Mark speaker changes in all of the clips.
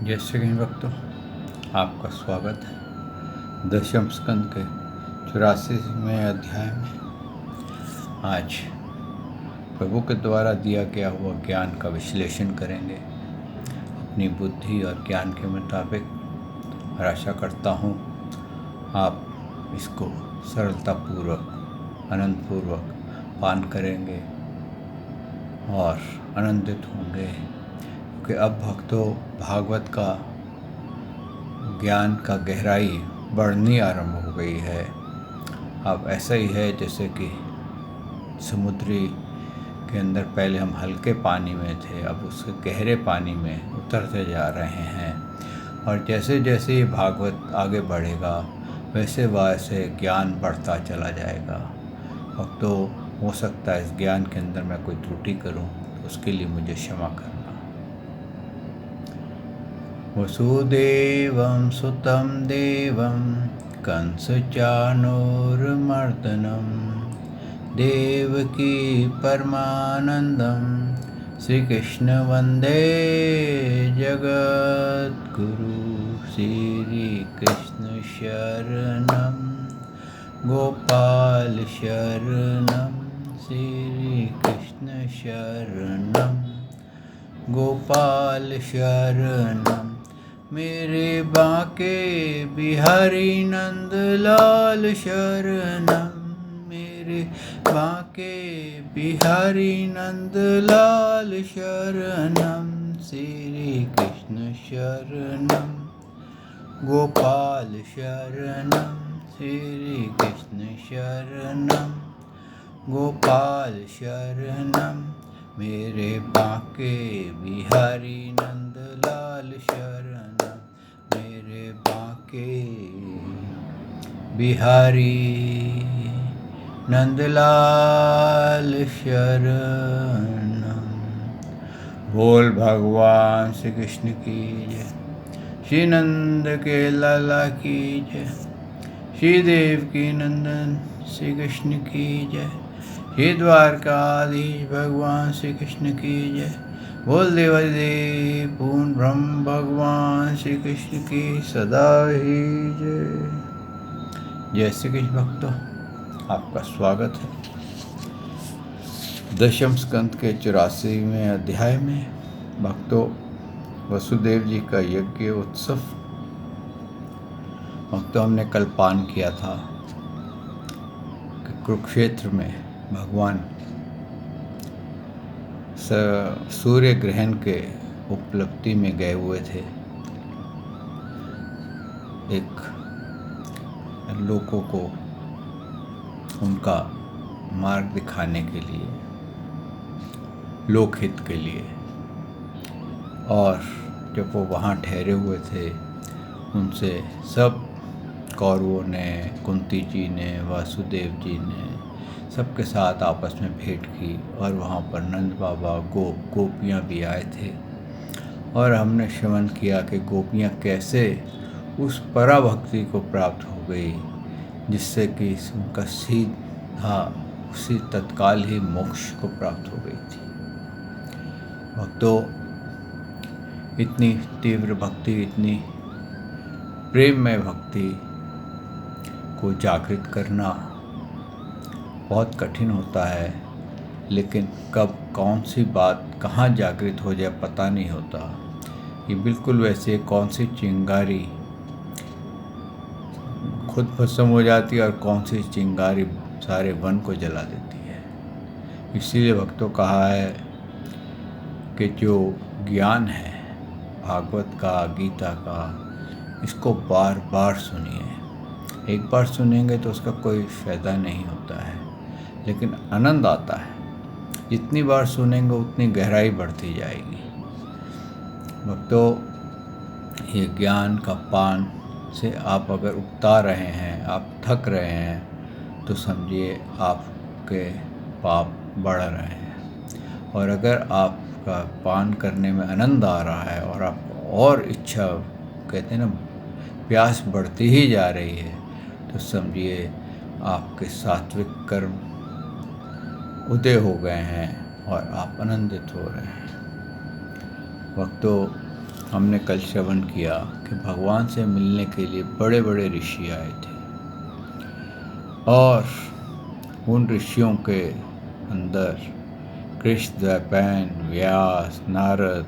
Speaker 1: जय श्री कृष्ण भक्तों, आपका स्वागत है दशम स्कंद के 84वें अध्याय में। आज प्रभु के द्वारा दिया गया हुआ ज्ञान का विश्लेषण करेंगे अपनी बुद्धि और ज्ञान के मुताबिक, और आशा करता हूँ आप इसको सरलतापूर्वक, आनंदपूर्वक पान करेंगे और आनंदित होंगे, क्योंकि अब भक्तों भागवत का ज्ञान का गहराई बढ़नी आरंभ हो गई है। अब ऐसा ही है जैसे कि समुद्री के अंदर पहले हम हल्के पानी में थे, अब उसके गहरे पानी में उतरते जा रहे हैं। और जैसे जैसे ये भागवत आगे बढ़ेगा वैसे वैसे ज्ञान बढ़ता चला जाएगा। भक्तों, हो सकता है इस ज्ञान के अंदर मैं कोई त्रुटि करूं, तो उसके लिए मुझे क्षमा करना। वसुदेवं सुतं देवं कंसचाणूरमर्दनं देवकी परमानन्दं श्रीकृष्ण वन्दे जगद्गुरु। श्रीकृष्ण शरणं गोपाल शरणं, श्रीकृष्ण शरणं गोपाल शरणं, मेरे बांके बिहारी नंद लाल शरणं, मेरे बांके बिहारी नंद लाल शरणं, श्री कृष्ण शरणं गोपाल शरणं, श्री कृष्ण शरणं गोपाल शरणं, मेरे बांके बिहारी नंद लाल शरणं, मेरे बांके बिहारी नंदलाल शरणं। बोल भगवान श्री कृष्ण की जय, श्री नंद के लाला की जय, श्री देव की नंदन श्री कृष्ण की जय, श्री द्वारकाधीश भगवान श्री कृष्ण की जय। बोल देवादिदेव पूर्ण ब्रह्म भगवान श्री कृष्ण की सदा ही जय। जय श्री कृष्ण भक्तों, आपका स्वागत है दशम स्कंद के 84वें अध्याय में। भक्तों, वसुदेव जी का यज्ञ उत्सव। भक्तों, हमने कल पान किया था कि कुरुक्षेत्र में भगवान सूर्य ग्रहण के उपलब्धि में गए हुए थे, एक लोगों को उनका मार्ग दिखाने के लिए, लोकहित के लिए। और जब वो वहाँ ठहरे हुए थे, उनसे सब कौरवों ने, कुंती जी ने, वासुदेव जी ने सबके साथ आपस में भेंट की। और वहाँ पर नंद बाबा, गोपियाँ भी आए थे। और हमने श्रवण किया कि गोपियाँ कैसे उस पराभक्ति को प्राप्त हो गई, जिससे कि उनका सीधा उसी तत्काल ही मोक्ष को प्राप्त हो गई थी। भक्तों, इतनी तीव्र भक्ति, इतनी प्रेममय भक्ति को जागृत करना बहुत कठिन होता है, लेकिन कब कौन सी बात कहाँ जागृत हो जाए पता नहीं होता। ये बिल्कुल वैसे कौन सी चिंगारी खुद भस्म हो जाती है और कौन सी चिंगारी सारे वन को जला देती है। इसीलिए भक्तों कहा है कि जो ज्ञान है भागवत का, गीता का, इसको बार बार सुनिए। एक बार सुनेंगे तो उसका कोई फ़ायदा नहीं होता है, लेकिन आनंद आता है। जितनी बार सुनेंगे उतनी गहराई बढ़ती जाएगी। भक्तों, ये ज्ञान का पान से आप अगर उगता रहे हैं, आप थक रहे हैं, तो समझिए आपके पाप बढ़ रहे हैं। और अगर आपका पान करने में आनंद आ रहा है और आपको और इच्छा, कहते हैं ना, प्यास बढ़ती ही जा रही है, तो समझिए आपके सात्विक कर्म उदय हो गए हैं और आप आनंदित हो रहे हैं। भक्तों, हमने कल श्रवण किया कि भगवान से मिलने के लिए बड़े बड़े ऋषि आए थे और उन ऋषियों के अंदर कृष्ण, द्वैपायन, व्यास, नारद,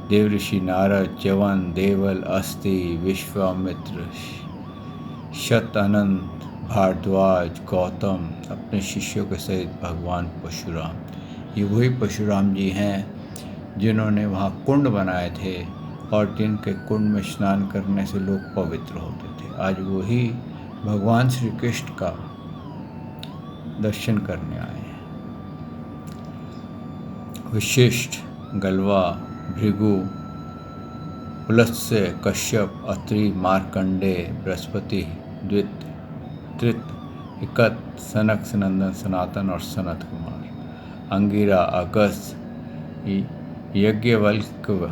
Speaker 1: देवऋषि नारद, च्यवन, देवल, अस्ति, विश्वामित्र, शतअनंत, भारद्वाज, गौतम अपने शिष्यों के सहित भगवान परशुराम। ये वही परशुराम जी हैं जिन्होंने वहाँ कुंड बनाए थे और जिनके कुंड में स्नान करने से लोग पवित्र होते थे। आज वही भगवान श्री कृष्ण का दर्शन करने आए हैं। वशिष्ठ, गलवा, भृगु, पुलत्स्य, कश्यप, अत्रि, मार्कंडेय, बृहस्पति, द्वित, त्रित, इकत, सनक, सनंदन, सनातन और सनत कुमार, अंगिरा, अगस्त, यज्ञवल्क्य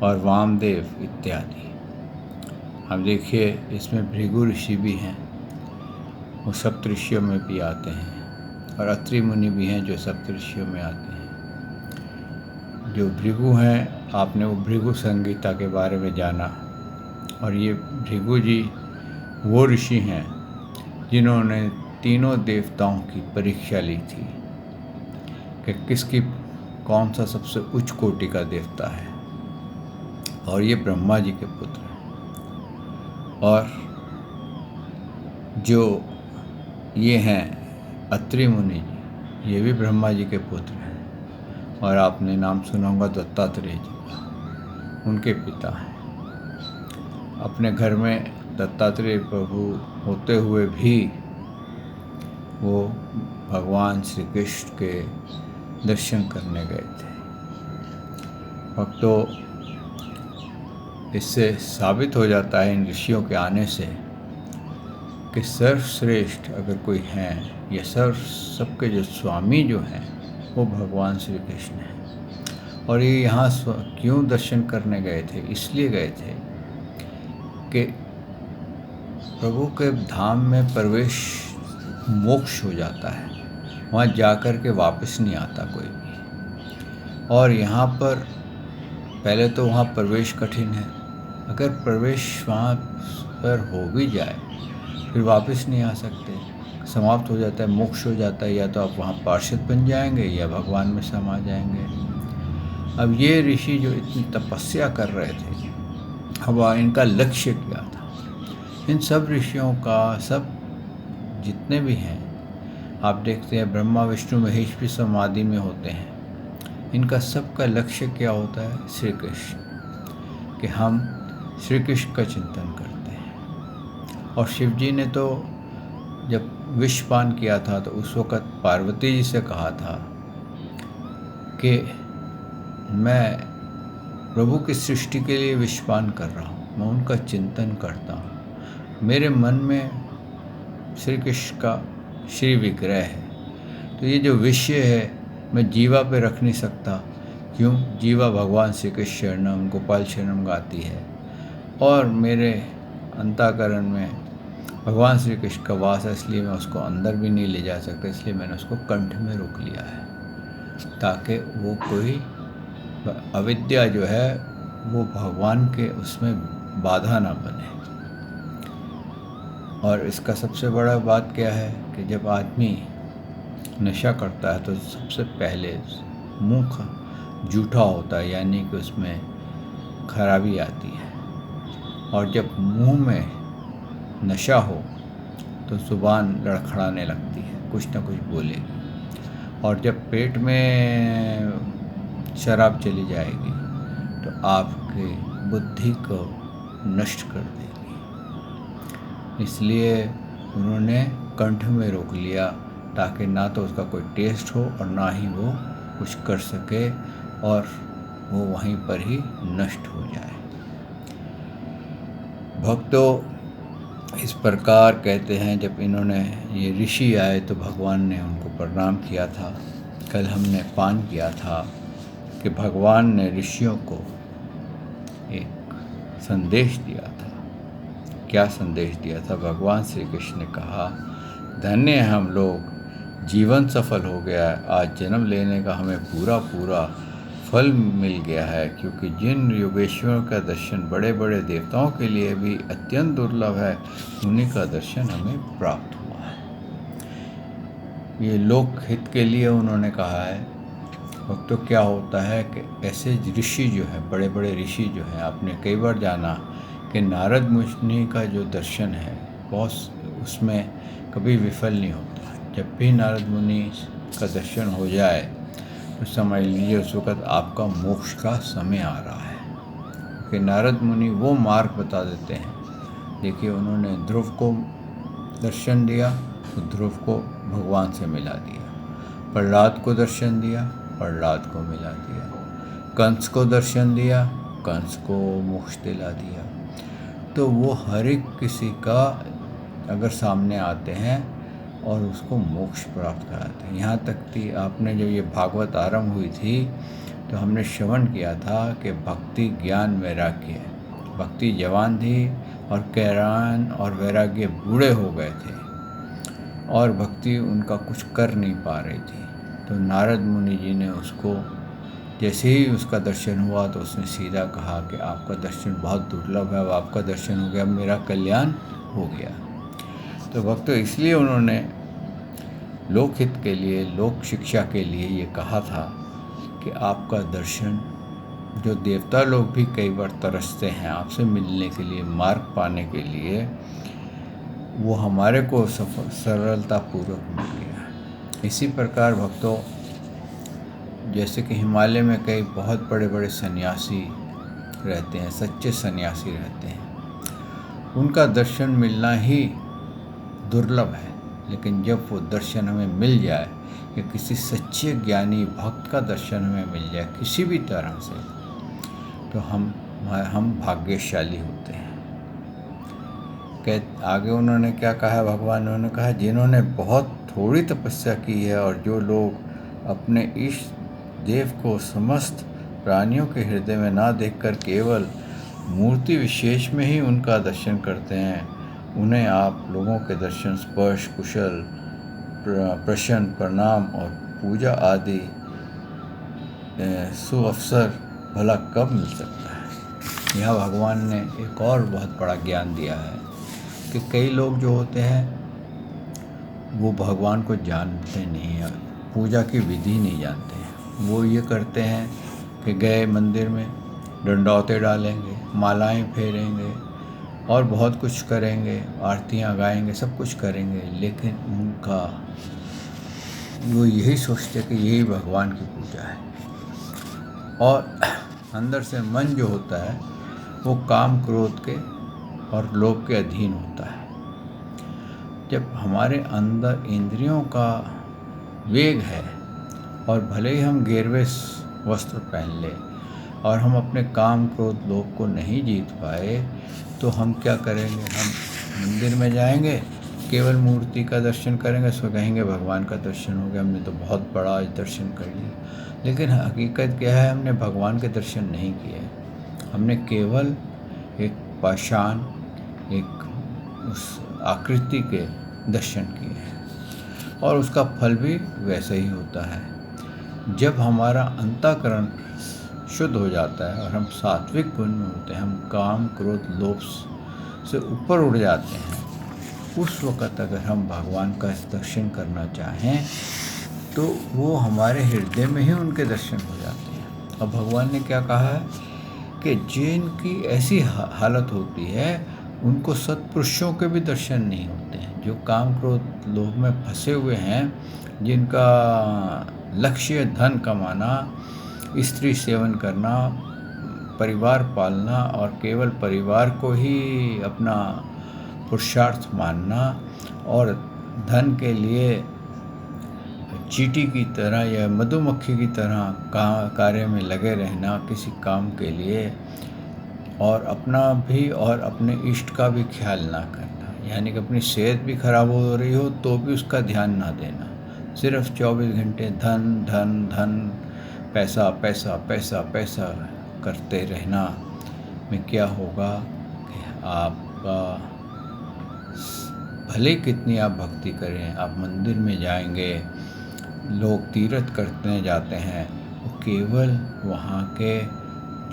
Speaker 1: और वामदेव इत्यादि। अब देखिए इसमें भृगु ऋषि भी हैं, वो सप्तऋषियों में भी आते हैं, और अत्रि मुनि भी हैं जो सप्तऋषियों में आते हैं। जो भृगु हैं, आपने वो भृगु संगीता के बारे में जाना, और ये भृगु जी वो ऋषि हैं जिन्होंने तीनों देवताओं की परीक्षा ली थी कि किसकी कौन सा सबसे उच्च कोटि का देवता है, और ये ब्रह्मा जी के पुत्र हैं। और जो ये हैं अत्रि मुनि जी, ये भी ब्रह्मा जी के पुत्र हैं, और आपने नाम सुना होगा दत्तात्रेय जी का, उनके पिता हैं। अपने घर में दत्तात्रेय प्रभु होते हुए भी वो भगवान श्री कृष्ण के दर्शन करने गए थे। भक्तों, इससे साबित हो जाता है इन ऋषियों के आने से कि सर्वश्रेष्ठ अगर कोई हैं या सबके जो स्वामी जो हैं वो भगवान श्री कृष्ण हैं। और ये यहाँ क्यों दर्शन करने गए थे? इसलिए गए थे कि प्रभु के धाम में प्रवेश मोक्ष हो जाता है, वहाँ जाकर के वापस नहीं आता कोई भी। और यहाँ पर पहले तो वहाँ प्रवेश कठिन है, अगर प्रवेश वहाँ पर हो भी जाए फिर वापस नहीं आ सकते, समाप्त हो जाता है, मोक्ष हो जाता है। या तो आप वहाँ पार्षद बन जाएंगे या भगवान में समा जाएंगे। अब ये ऋषि जो इतनी तपस्या कर रहे थे, अब इनका लक्ष्य क्या था? इन सब ऋषियों का, सब जितने भी हैं, आप देखते हैं ब्रह्मा विष्णु महेश भी समाधि में होते हैं। इनका सबका लक्ष्य क्या होता है? श्री कृष्ण, कि हम श्री कृष्ण का चिंतन करते हैं। और शिव जी ने तो जब विषपान किया था तो उस वक़्त पार्वती जी से कहा था कि मैं प्रभु की सृष्टि के लिए विषपान कर रहा हूँ, मैं उनका चिंतन करता हूँ, मेरे मन में श्री कृष्ण का श्री विग्रह है। तो ये जो विषय है मैं जीवा पे रख नहीं सकता। क्यों? जीवा भगवान श्री कृष्ण शरणम गोपाल शरणम गाती है, और मेरे अंतःकरण में भगवान श्री कृष्ण का वास है, इसलिए मैं उसको अंदर भी नहीं ले जा सकता। इसलिए मैंने उसको कंठ में रोक लिया है, ताकि वो कोई अविद्या जो है वो भगवान के उसमें बाधा ना बने। और इसका सबसे बड़ा बात क्या है कि जब आदमी नशा करता है तो सबसे पहले मुंह जूठा होता है, यानी कि उसमें खराबी आती है। और जब मुंह में नशा हो तो ज़ुबान लड़खड़ाने लगती है, कुछ ना कुछ बोलेगी। और जब पेट में शराब चली जाएगी तो आपकी बुद्धि को नष्ट कर देगी। इसलिए उन्होंने कंठ में रोक लिया, ताकि ना तो उसका कोई टेस्ट हो और ना ही वो कुछ कर सके, और वो वहीं पर ही नष्ट हो जाए। भक्तों, इस प्रकार कहते हैं जब इन्होंने ये ऋषि आए तो भगवान ने उनको प्रणाम किया था। कल हमने पान किया था कि भगवान ने ऋषियों को एक संदेश दिया था। क्या संदेश दिया था? भगवान श्री कृष्ण ने कहा, धन्य है हम लोग, जीवन सफल हो गया है, आज जन्म लेने का हमें पूरा पूरा फल मिल गया है, क्योंकि जिन योगेश्वरों का दर्शन बड़े बड़े देवताओं के लिए भी अत्यंत दुर्लभ है, उन्हीं का दर्शन हमें प्राप्त हुआ है। ये लोक हित के लिए उन्होंने कहा है। भक्तों, क्या होता है कि ऐसे ऋषि जो हैं, बड़े बड़े ऋषि जो हैं, आपने कई बार जाना कि नारद मुनि का जो दर्शन है बहुत, उसमें कभी विफल नहीं होता। जब भी नारद मुनि का दर्शन हो जाए तो समझ लीजिए उस वक़्त आपका मोक्ष का समय आ रहा है, क्योंकि नारद मुनि वो मार्ग बता देते हैं। देखिए, उन्होंने ध्रुव को दर्शन दिया तो ध्रुव को भगवान से मिला दिया, प्रहलाद को दर्शन दिया, प्रहलाद को मिला दिया, कंस को दर्शन दिया, कंस को मोक्ष दिला दिया। तो वो हर एक किसी का अगर सामने आते हैं और उसको मोक्ष प्राप्त कराते हैं। यहाँ तक कि आपने जब ये भागवत आरंभ हुई थी तो हमने श्रवण किया था कि भक्ति, ज्ञान, वैराग्य। भक्ति जवान थी और ज्ञान और वैराग्य बूढ़े हो गए थे और भक्ति उनका कुछ कर नहीं पा रही थी। तो नारद मुनि जी ने उसको, जैसे ही उसका दर्शन हुआ तो उसने सीधा कहा कि आपका दर्शन बहुत दुर्लभ है, अब आपका दर्शन हो गया, अब मेरा कल्याण हो गया। तो भक्तों, इसलिए उन्होंने लोकहित के लिए, लोक शिक्षा के लिए ये कहा था कि आपका दर्शन, जो देवता लोग भी कई बार तरसते हैं आपसे मिलने के लिए, मार्ग पाने के लिए, वो हमारे को सरलतापूर्वक मिल गया। इसी प्रकार भक्तों, जैसे कि हिमालय में कई बहुत बड़े बड़े सन्यासी रहते हैं, सच्चे सन्यासी रहते हैं, उनका दर्शन मिलना ही दुर्लभ है। लेकिन जब वो दर्शन हमें मिल जाए, या किसी सच्चे ज्ञानी भक्त का दर्शन हमें मिल जाए किसी भी तरह से, तो हम भाग्यशाली होते हैं। आगे उन्होंने क्या कहा, भगवान उन्होंने कहा, जिन्होंने बहुत थोड़ी तपस्या की है और जो लोग अपने इष्ट देव को समस्त प्राणियों के हृदय में ना देखकर केवल मूर्ति विशेष में ही उनका दर्शन करते हैं, उन्हें आप लोगों के दर्शन, स्पर्श, कुशल, प्रश्न, प्रणाम और पूजा आदि सुअवसर भला कब मिल सकता है। यहाँ भगवान ने एक और बहुत बड़ा ज्ञान दिया है कि कई लोग जो होते हैं वो भगवान को जानते नहीं हैं, पूजा की विधि नहीं जानते हैं। वो ये करते हैं कि गए मंदिर में डंडौते डालेंगे, मालाएं फेरेंगे और बहुत कुछ करेंगे, आरतियां गाएंगे, सब कुछ करेंगे, लेकिन उनका वो यही सोचते कि यही भगवान की पूजा है। और अंदर से मन जो होता है वो काम, क्रोध के और लोभ के अधीन होता है। जब हमारे अंदर इंद्रियों का वेग है और भले ही हम गेरुए वस्त्र पहन लें और हम अपने काम, क्रोध, लोभ को नहीं जीत पाए, तो हम क्या करेंगे, हम मंदिर में जाएंगे, केवल मूर्ति का दर्शन करेंगे, उसको कहेंगे भगवान का दर्शन हो गया, हमने तो बहुत बड़ा आज दर्शन कर लिया। लेकिन हकीकत क्या है, हमने भगवान के दर्शन नहीं किए, हमने केवल एक पाषाण, एक उस आकृति के दर्शन किए हैं। और उसका फल भी वैसे ही होता है। जब हमारा अंतःकरण शुद्ध हो जाता है और हम सात्विक गुण में होते हैं, हम काम, क्रोध, लोभ से ऊपर उड़ जाते हैं, उस वक़्त अगर हम भगवान का दर्शन करना चाहें तो वो हमारे हृदय में ही उनके दर्शन हो जाते हैं। अब भगवान ने क्या कहा है कि जिनकी ऐसी हालत होती है उनको सत्पुरुषों के भी दर्शन नहीं होते हैं। जो काम, क्रोध, लोभ में फंसे हुए हैं, जिनका लक्ष्य धन कमाना, स्त्री सेवन करना, परिवार पालना और केवल परिवार को ही अपना पुरुषार्थ मानना और धन के लिए चींटी की तरह या मधुमक्खी की तरह कार्य में लगे रहना किसी काम के लिए, और अपना भी और अपने इष्ट का भी ख्याल ना करना, यानी कि अपनी सेहत भी खराब हो रही हो तो भी उसका ध्यान ना देना, सिर्फ 24 घंटे धन धन धन, पैसा पैसा पैसा पैसा करते रहना में क्या होगा कि आपका भले कितनी आप भक्ति करें, आप मंदिर में जाएंगे, लोग तीर्थ करते जाते हैं, वो केवल वहाँ के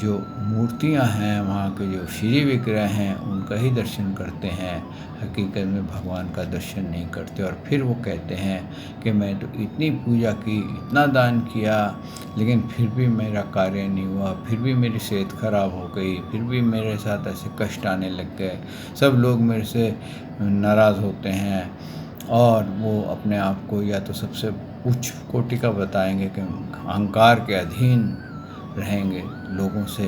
Speaker 1: जो मूर्तियाँ हैं, वहाँ के जो श्री विग्रह हैं, उनका ही दर्शन करते हैं, हकीकत में भगवान का दर्शन नहीं करते। और फिर वो कहते हैं कि मैं तो इतनी पूजा की, इतना दान किया, लेकिन फिर भी मेरा कार्य नहीं हुआ, फिर भी मेरी सेहत खराब हो गई, फिर भी मेरे साथ ऐसे कष्ट आने लग गए, सब लोग मेरे से नाराज़ होते हैं, और वो अपने आप को या तो सबसे उच्च कोटि का बताएंगे कि अहंकार के अधीन रहेंगे। लोगों से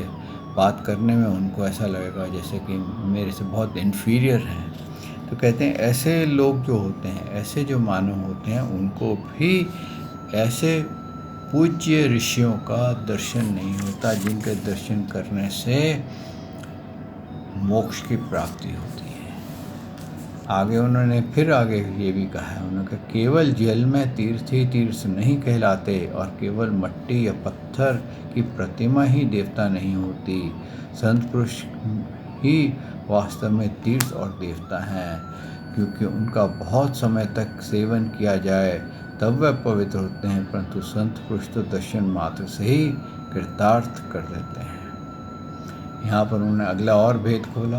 Speaker 1: बात करने में उनको ऐसा लगेगा जैसे कि मेरे से बहुत इन्फीरियर हैं। तो कहते हैं ऐसे लोग जो होते हैं, ऐसे जो मानव होते हैं, उनको भी ऐसे पूज्य ऋषियों का दर्शन नहीं होता, जिनके दर्शन करने से मोक्ष की प्राप्ति होती है। आगे उन्होंने फिर आगे ये भी कहा है, उन्होंने कहा केवल जल में तीर्थ ही तीर्थ नहीं कहलाते, और केवल मट्टी या पत्थर की प्रतिमा ही देवता नहीं होती। संत पुरुष ही वास्तव में तीर्थ और देवता हैं, क्योंकि उनका बहुत समय तक सेवन किया जाए तब वह पवित्र होते हैं, परंतु संत पुरुष तो दर्शन मात्र से ही कृतार्थ कर देते हैं। यहाँ पर उन्होंने अगला और भेद खोला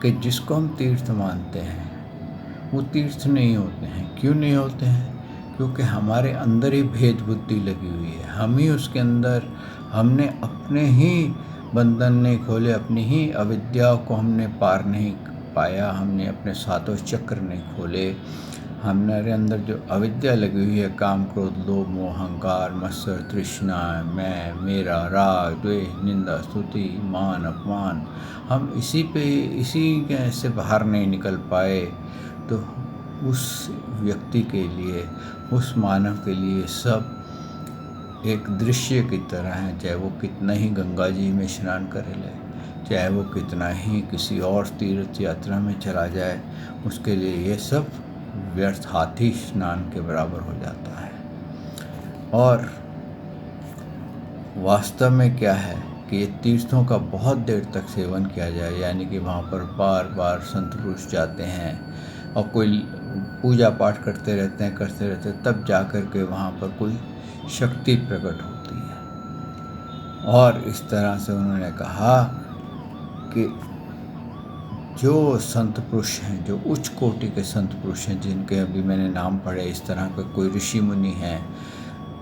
Speaker 1: कि जिसको हम तीर्थ मानते हैं वो तीर्थ नहीं होते हैं। क्यों नहीं होते हैं? क्योंकि हमारे अंदर ही भेद बुद्धि लगी हुई है, हम ही उसके अंदर, हमने अपने ही बंधन नहीं खोले, अपनी ही अविद्या को हमने पार नहीं पाया, हमने अपने सातों चक्र नहीं खोले। हमारे अंदर जो अविद्या लगी हुई है, काम क्रोध लोभ मोह अहंकार मत्सर तृष्णा, मैं मेरा राग द्वेष निंदा स्तुति मान अपमान, हम इसी के से बाहर नहीं निकल पाए। तो उस व्यक्ति के लिए, उस मानव के लिए सब एक दृश्य की तरह है, चाहे वो कितना ही गंगा जी में स्नान करे ले, चाहे वो कितना ही किसी और तीर्थ यात्रा में चला जाए, उसके लिए ये सब व्यर्थ हाथी स्नान के बराबर हो जाता है। और वास्तव में क्या है कि ये तीर्थों का बहुत देर तक सेवन किया जाए, यानी कि वहाँ पर बार बार संत पुरुष जाते हैं और कोई पूजा पाठ करते रहते हैं, तब जा कर के वहाँ पर कोई शक्ति प्रकट होती है। और इस तरह से उन्होंने कहा कि जो संत पुरुष हैं, जो उच्च कोटि के संत पुरुष हैं, जिनके अभी मैंने नाम पढ़े, इस तरह के कोई ऋषि मुनि हैं,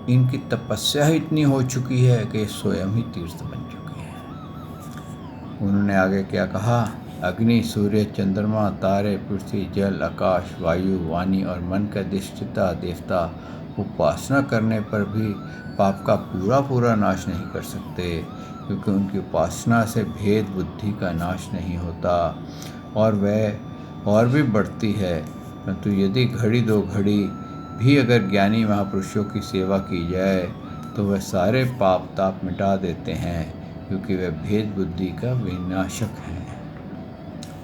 Speaker 1: इनकी तपस्या इतनी हो चुकी है कि स्वयं ही तीर्थ बन चुके हैं। उन्होंने आगे क्या कहा, अग्नि सूर्य चंद्रमा तारे पृथ्वी जल आकाश वायु वाणी और मन के अधिष्ठाता देवता उपासना करने पर भी पाप का पूरा नाश नहीं कर सकते, क्योंकि उनकी उपासना से भेद बुद्धि का नाश नहीं होता और वह और भी बढ़ती है। परंतु यदि घड़ी दो घड़ी भी अगर ज्ञानी महापुरुषों की सेवा की जाए तो वह सारे पाप ताप मिटा देते हैं, क्योंकि वह भेद बुद्धि का विनाशक हैं।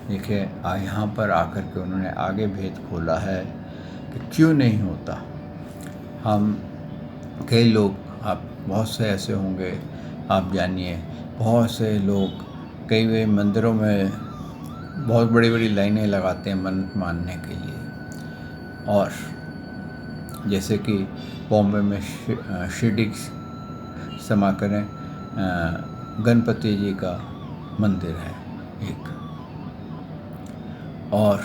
Speaker 1: देखिए यहाँ पर आकर के उन्होंने आगे भेद खोला है कि क्यों नहीं होता। हम कई लोग, आप बहुत से ऐसे होंगे, आप जानिए, बहुत से लोग कई मंदिरों में बहुत बड़ी बड़ी लाइनें लगाते हैं मन्नत मानने के लिए। और जैसे कि बॉम्बे में शिरडी समा करें गणपति जी का मंदिर है एक, और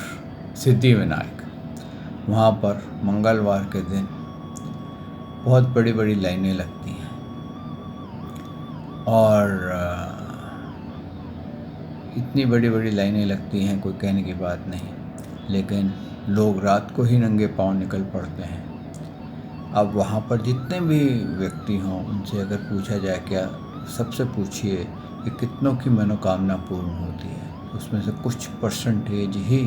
Speaker 1: सिद्धि विनायक, वहाँ पर मंगलवार के दिन बहुत बड़ी बड़ी लाइनें लगती हैं और इतनी बड़ी बड़ी लाइनें लगती हैं, कोई कहने की बात नहीं। लेकिन लोग रात को ही नंगे पांव निकल पड़ते हैं। अब वहाँ पर जितने भी व्यक्ति हों, उनसे अगर पूछा जाए, क्या सबसे पूछिए कि कितनों की मनोकामना पूर्ण होती है, उसमें से कुछ परसेंटेज ही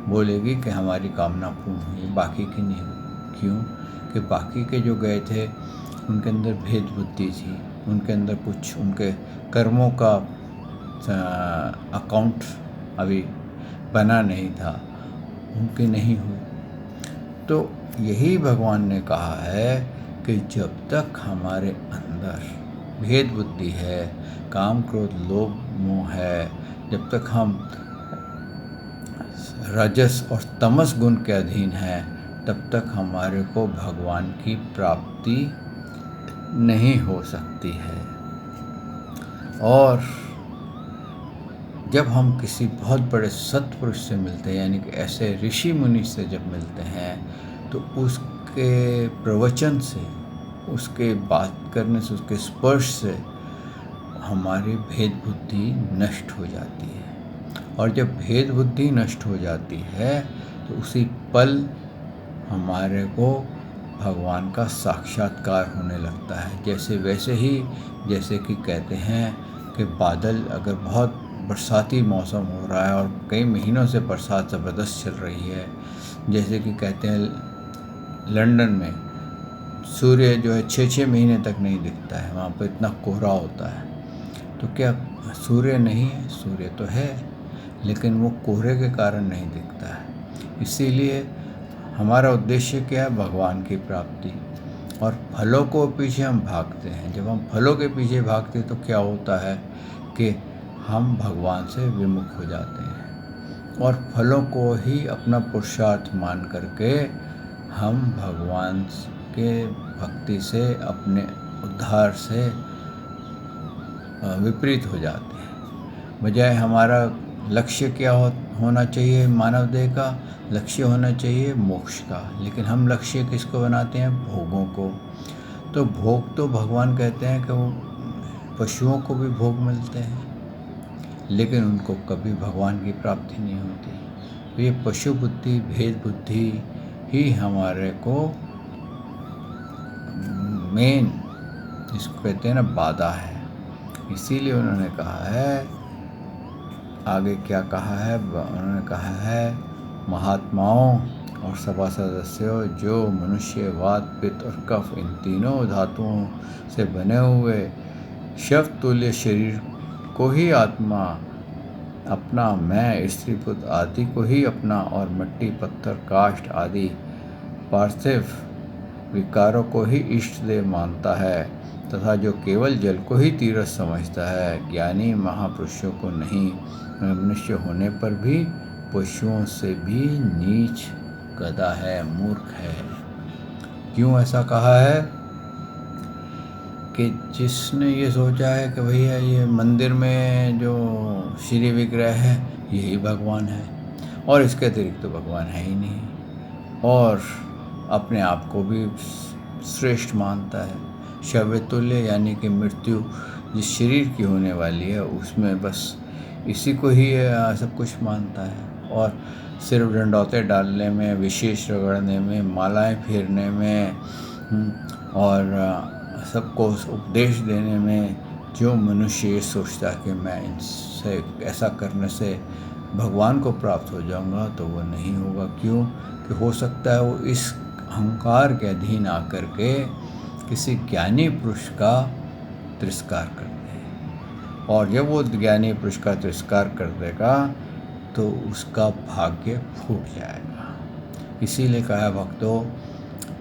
Speaker 1: बोलेगी कि हमारी कामना पूर्ण हुई, बाकी की नहीं हुई। क्यों? कि बाकी के जो गए थे उनके अंदर भेद बुद्धि थी, उनके अंदर कुछ उनके कर्मों का अकाउंट अभी बना नहीं था, उनकी नहीं हुई। तो यही भगवान ने कहा है कि जब तक हमारे अंदर भेद बुद्धि है, काम क्रोध लोभ मोह है, जब तक हम रजस और तमस गुण के अधीन हैं, तब तक हमारे को भगवान की प्राप्ति नहीं हो सकती है। और जब हम किसी बहुत बड़े सत्पुरुष से मिलते हैं, यानी कि ऐसे ऋषि मुनि से जब मिलते हैं, तो उसके प्रवचन से, उसके बात करने से, उसके स्पर्श से हमारी भेद बुद्धि नष्ट हो जाती है। और जब भेद बुद्धि नष्ट हो जाती है तो उसी पल हमारे को भगवान का साक्षात्कार होने लगता है। जैसे कि कहते हैं कि बादल, अगर बहुत बरसाती मौसम हो रहा है और कई महीनों से बरसात ज़बरदस्त चल रही है, जैसे कि कहते हैं लंदन में सूर्य जो है 6-6 महीने तक नहीं दिखता है, वहाँ पर इतना कोहरा होता है। तो क्या सूर्य नहीं है? सूर्य तो है, लेकिन वो कोहरे के कारण नहीं दिखता है। इसीलिए हमारा उद्देश्य क्या है? भगवान की प्राप्ति। और फलों को पीछे हम भागते हैं। जब हम फलों के पीछे भागते हैं तो क्या होता है कि हम भगवान से विमुख हो जाते हैं, और फलों को ही अपना पुरुषार्थ मान करके हम भगवान के भक्ति से, अपने उद्धार से विपरीत हो जाते हैं। बजाय हमारा लक्ष्य क्या होना चाहिए? मानव देह का लक्ष्य होना चाहिए मोक्ष का, लेकिन हम लक्ष्य किसको बनाते हैं? भोगों को। तो भोग तो भगवान कहते हैं कि वो पशुओं को भी भोग मिलते हैं, लेकिन उनको कभी भगवान की प्राप्ति नहीं होती। तो ये पशु बुद्धि, भेद बुद्धि ही हमारे को मेन, जिसको कहते हैं ना, बाधा है। इसीलिए उन्होंने कहा है, आगे क्या कहा है? उन्होंने कहा है, महात्माओं और सभा सदस्यों, जो मनुष्य वात, पित्त और कफ, इन तीनों धातुओं से बने हुए शव तुल्य शरीर को ही आत्मा अपना, मैं, स्त्री पुत्र आदि को ही अपना, और मिट्टी, पत्थर, काष्ठ आदि पार्थिव विकारों को ही इष्ट देव मानता है, तथा जो केवल जल को ही तीर्थ समझता है, ज्ञानी महापुरुषों को नहीं, मनुष्य होने पर भी पशुओं से भी नीच गधा है, मूर्ख है। क्यों ऐसा कहा है? कि जिसने ये सोचा है कि भैया ये मंदिर में जो श्री विग्रह है यही भगवान है, और इसके अतिरिक्त तो भगवान है ही नहीं, और अपने आप को भी श्रेष्ठ मानता है, शवतुल्य, यानी कि मृत्यु जिस शरीर की होने वाली है उसमें बस इसी को ही सब कुछ मानता है, और सिर्फ डंडौते डालने में, विशेष रगड़ने में, मालाएं फेरने में, और सबको उपदेश देने में जो मनुष्य ये सोचता है कि मैं इनसे, ऐसा करने से भगवान को प्राप्त हो जाऊंगा, तो वो नहीं होगा। क्यों? कि हो सकता है वो इस अहंकार के अधीन आकर के किसी ज्ञानी पुरुष का तिरस्कार कर दे, और जब वो ज्ञानी पुरुष का तिरस्कार कर देगा तो उसका भाग्य फूट जाएगा। इसीलिए कहा है भक्तों,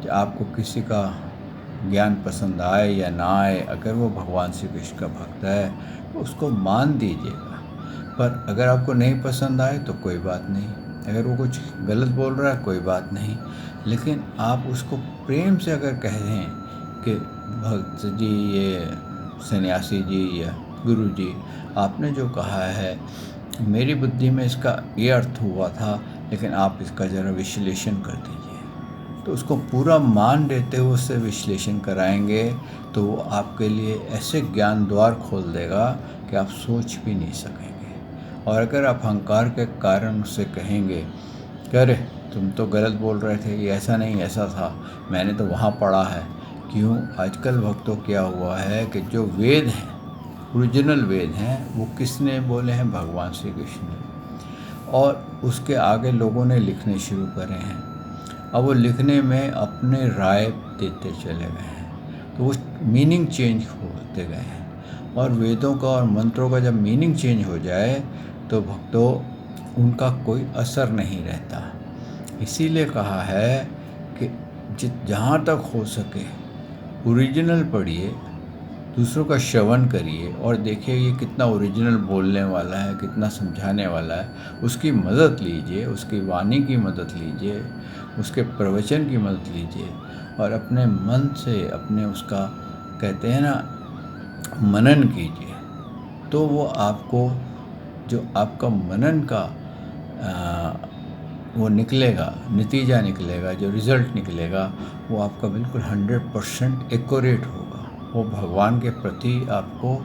Speaker 1: कि आपको किसी का ज्ञान पसंद आए या ना आए, अगर वो भगवान श्री कृष्ण का भक्त है तो उसको मान दीजिएगा। पर अगर आपको नहीं पसंद आए तो कोई बात नहीं, अगर वो कुछ गलत बोल रहा है कोई बात नहीं, लेकिन आप उसको प्रेम से अगर कहें कि भक्त जी, ये सन्यासी जी या गुरु जी, आपने जो कहा है मेरी बुद्धि में इसका ये अर्थ हुआ था, लेकिन आप इसका ज़रा विश्लेषण कर दीजिए, तो उसको पूरा मान देते हुए उससे विश्लेषण कराएंगे तो वो आपके लिए ऐसे ज्ञान द्वार खोल देगा कि आप सोच भी नहीं सकेंगे। और अगर आप अहंकार के कारण उससे कहेंगे कि अरे तुम तो गलत बोल रहे थे, ये ऐसा नहीं ऐसा था, मैंने तो वहाँ पढ़ा है। क्यों? आजकल भक्तों क्या हुआ है कि जो वेद हैं, ओरिजिनल वेद हैं, वो किसने बोले हैं? भगवान श्री कृष्ण ने। और उसके आगे लोगों ने लिखने शुरू करे हैं। अब वो लिखने में अपने राय देते चले गए हैं, तो वो मीनिंग चेंज होते गए हैं। और वेदों का और मंत्रों का जब मीनिंग चेंज हो जाए तो भक्तों उनका कोई असर नहीं रहता। इसीलिए कहा है कि जहाँ तक हो सके ओरिजिनल पढ़िए, दूसरों का श्रवण करिए और देखिए ये कितना ओरिजिनल बोलने वाला है, कितना समझाने वाला है। उसकी मदद लीजिए, उसकी वाणी की मदद लीजिए, उसके प्रवचन की मदद लीजिए, और अपने मन से अपने उसका कहते हैं ना मनन कीजिए, तो वो आपको जो आपका मनन का वो निकलेगा, नतीजा निकलेगा, जो रिज़ल्ट निकलेगा वो आपका बिल्कुल 100% एक्यूरेट होगा। वो भगवान के प्रति आपको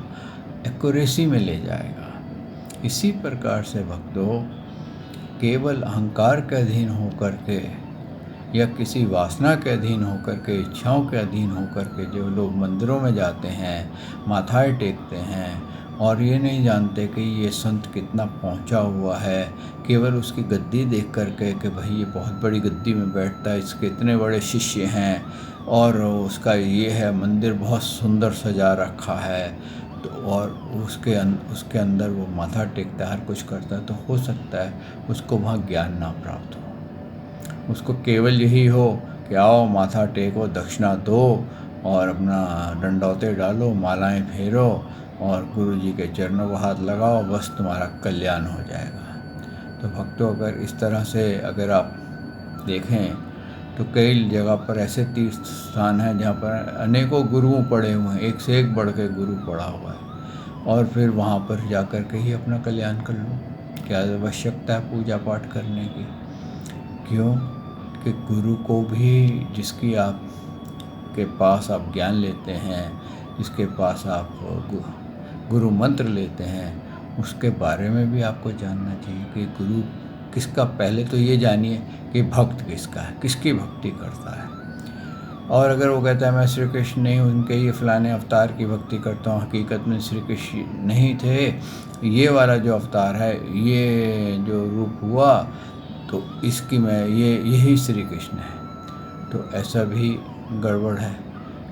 Speaker 1: एक्यूरेसी में ले जाएगा। इसी प्रकार से भक्तों, केवल अहंकार के अधीन होकर के या किसी वासना के अधीन होकर के, इच्छाओं के अधीन होकर के जो लोग मंदिरों में जाते हैं, माथाएं टेकते हैं और ये नहीं जानते कि ये संत कितना पहुंचा हुआ है, केवल उसकी गद्दी देख कर के कि भाई ये बहुत बड़ी गद्दी में बैठता है, इसके इतने बड़े शिष्य हैं और उसका ये है, मंदिर बहुत सुंदर सजा रखा है, तो और उसके अंदर वो माथा टेकता है, हर कुछ करता है, तो हो सकता है उसको वहाँ ज्ञान ना प्राप्त हो। उसको केवल यही हो कि आओ माथा टेको, दक्षिणा दो और अपना डंडौते डालो, मालाएं फेरो और गुरु जी के चरणों को हाथ लगाओ, बस तुम्हारा कल्याण हो जाएगा। तो भक्तों, अगर इस तरह से अगर आप देखें तो कई जगह पर ऐसे तीर्थ स्थान हैं जहाँ पर अनेकों गुरुओं पड़े हुए हैं, एक से एक बढ़ के गुरु पड़ा हुआ है, और फिर वहाँ पर जा कर के ही अपना कल्याण कर लो। क्या आवश्यकता है पूजा पाठ करने की? क्यों कि गुरु को भी, जिसकी आप के पास आप ज्ञान लेते हैं, जिसके पास आप गुरु मंत्र लेते हैं, उसके बारे में भी आपको जानना चाहिए कि गुरु किसका। पहले तो ये जानिए कि भक्त किसका है, किसकी भक्ति करता है। और अगर वो कहता है मैं श्री कृष्ण नहीं हूँ, उनके ये फलाने अवतार की भक्ति करता हूँ, हकीकत में श्री कृष्ण नहीं थे, ये वाला जो अवतार है, ये जो रूप हुआ, तो इसकी मैं यही श्री कृष्ण है, तो ऐसा भी गड़बड़ है।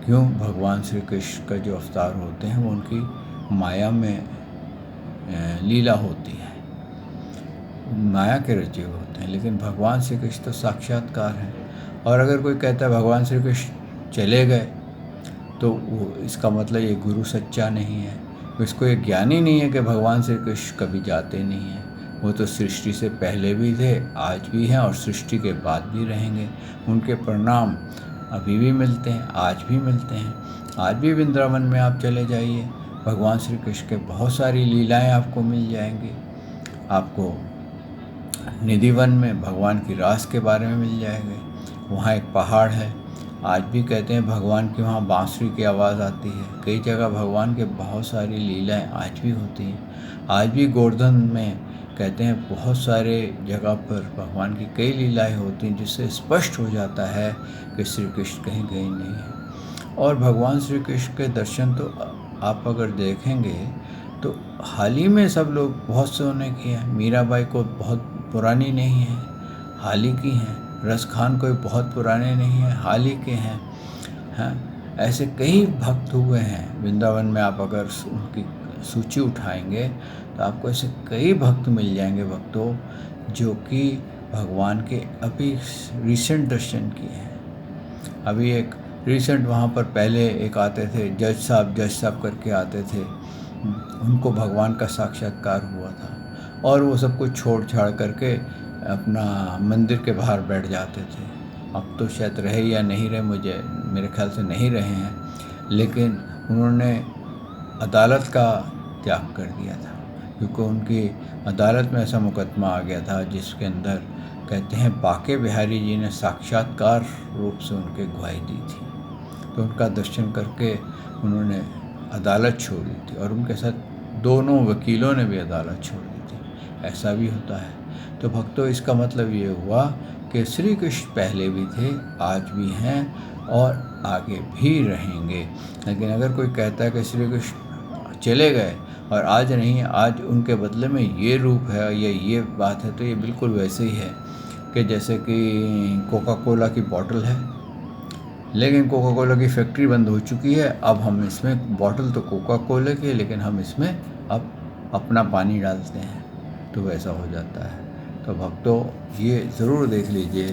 Speaker 1: क्यों? भगवान श्री कृष्ण का जो अवतार होते हैं वो उनकी माया में लीला होती है, माया के रचे होते हैं, लेकिन भगवान श्री कृष्ण तो साक्षात्कार हैं। और अगर कोई कहता है भगवान श्री कृष्ण चले गए, तो वो इसका मतलब ये गुरु सच्चा नहीं है, तो इसको ये ज्ञान ही नहीं है कि भगवान श्री कृष्ण कभी जाते नहीं हैं। वो तो सृष्टि से पहले भी थे, आज भी हैं और सृष्टि के बाद भी रहेंगे। उनके परिणाम अभी भी मिलते हैं, आज भी मिलते हैं। आज भी वृंदावन में आप चले जाइए, भगवान श्री कृष्ण के बहुत सारी लीलाएं आपको मिल जाएंगी। आपको निधिवन में भगवान की रास के बारे में मिल जाएंगे। वहाँ एक पहाड़ है, आज भी कहते हैं भगवान की वहाँ बांसुरी की आवाज़ आती है। कई जगह भगवान के बहुत सारी लीलाएं आज भी होती हैं। आज भी गोवर्धन में कहते हैं बहुत सारे जगह पर भगवान की कई लीलाएं होती हैं, जिससे स्पष्ट हो जाता है कि श्री कृष्ण कहीं गए नहीं हैं। और भगवान श्री कृष्ण के दर्शन तो आप अगर देखेंगे तो हाल ही में सब लोग बहुत से होने की है। मीराबाई को बहुत पुरानी नहीं है, हाल ही की हैं। रस खान कोई बहुत पुराने नहीं हैं, हाल ही के हैं। ऐसे कई भक्त हुए हैं वृंदावन में। आप अगर उनकी सूची उठाएंगे तो आपको ऐसे कई भक्त मिल जाएंगे भक्तों, जो कि भगवान के अभी रिसेंट दर्शन किए हैं। अभी एक रिसेंट वहाँ पर पहले एक आते थे जज साहब करके आते थे, उनको भगवान का साक्षात्कार हुआ था और वो सब कुछ छोड़ छाड़ करके अपना मंदिर के बाहर बैठ जाते थे। अब तो शायद रहे या नहीं रहे, मेरे ख्याल से नहीं रहे हैं, लेकिन उन्होंने अदालत का त्याग कर दिया था, क्योंकि उनकी अदालत में ऐसा मुकदमा आ गया था जिसके अंदर कहते हैं बाके बिहारी जी ने साक्षात्कार रूप से उनके गवाही दी थी। तो उनका दर्शन करके उन्होंने अदालत छोड़ दी थी और उनके साथ दोनों वकीलों ने भी अदालत छोड़ दी थी। ऐसा भी होता है। तो भक्तों, इसका मतलब ये हुआ कि श्री कृष्ण पहले भी थे, आज भी हैं और आगे भी रहेंगे। लेकिन अगर कोई कहता है कि श्री कृष्ण चले गए और आज नहीं, आज उनके बदले में ये रूप है या ये बात है, तो ये बिल्कुल वैसे ही है कि जैसे कि कोका कोला की बॉटल है, लेकिन कोका कोला की फैक्ट्री बंद हो चुकी है। अब हम इसमें, बॉटल तो कोका कोला की है लेकिन हम इसमें अब अपना पानी डालते हैं, तो वैसा हो जाता है। तो भक्तों, ये ज़रूर देख लीजिए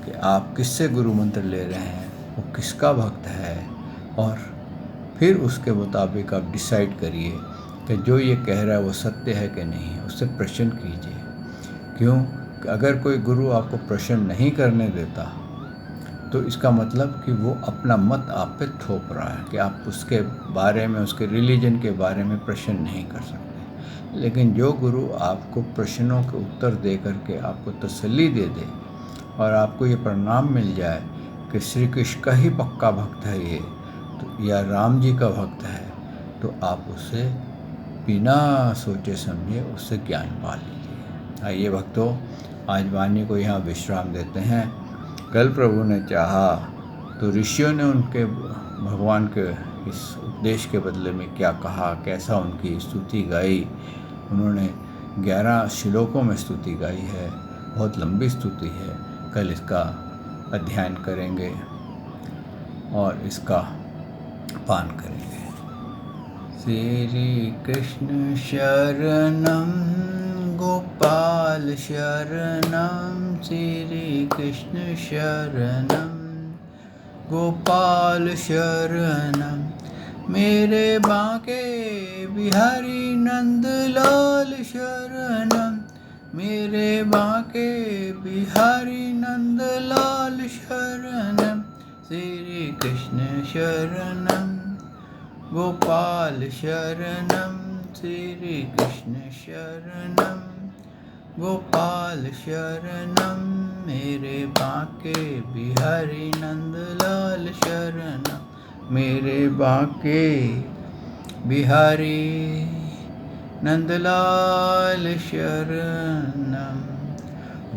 Speaker 1: कि आप किससे गुरु मंत्र ले रहे हैं, वो किसका भक्त है, और फिर उसके मुताबिक आप डिसाइड करिए कि जो ये कह रहा है वो सत्य है कि नहीं है। उससे प्रश्न कीजिए। क्यों? अगर कोई गुरु आपको प्रश्न नहीं करने देता तो इसका मतलब कि वो अपना मत आप पे थोप रहा है कि आप उसके बारे में, उसके रिलीजन के बारे में प्रश्न नहीं कर सकते। लेकिन जो गुरु आपको प्रश्नों के उत्तर दे करके आपको तसल्ली दे दे और आपको ये परिणाम मिल जाए कि श्री कृष्ण का ही पक्का भक्त है ये, तो या राम जी का भक्त है, तो आप उससे बिना सोचे समझे उससे ज्ञान पा लीजिए। आइए भक्तों, आज वाणी को यहाँ विश्राम देते हैं। कल प्रभु ने चाहा तो ऋषियों ने उनके भगवान के इस उपदेश के बदले में क्या कहा, कैसा उनकी स्तुति गाई। उन्होंने 11 श्लोकों में स्तुति गाई है, बहुत लंबी स्तुति है। कल इसका अध्ययन करेंगे और इसका पान करेंगे। श्री कृष्ण शरणम गोपाल शरणम, श्री कृष्ण शरणम गोपाल शरणम, मेरे बांके बिहारी नंदलाल शरणम, मेरे बांके बिहारी नंदलाल शरणम, श्री कृष्ण शरणम गोपाल शरणम, श्री कृष्ण शरणम गोपाल शरणम, मेरे बांके बिहारी नंदलाल शरणम, मेरे बांके बिहारी नंदलाल शरणम।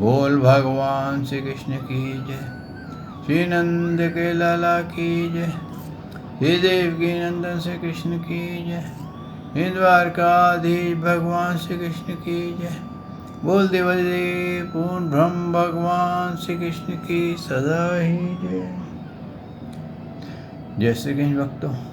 Speaker 1: बोल भगवान श्री कृष्ण की जय, श्री नंद के लाला की जय, श्री देवकी नंदन श्री कृष्ण की जय, श्री द्वारकाधीश भगवान श्री कृष्ण की जय। बोल देवदेव पूर्ण ब्रह्म भगवान श्री कृष्ण की सदा ही जय। जय श्री कृष्ण भक्तों।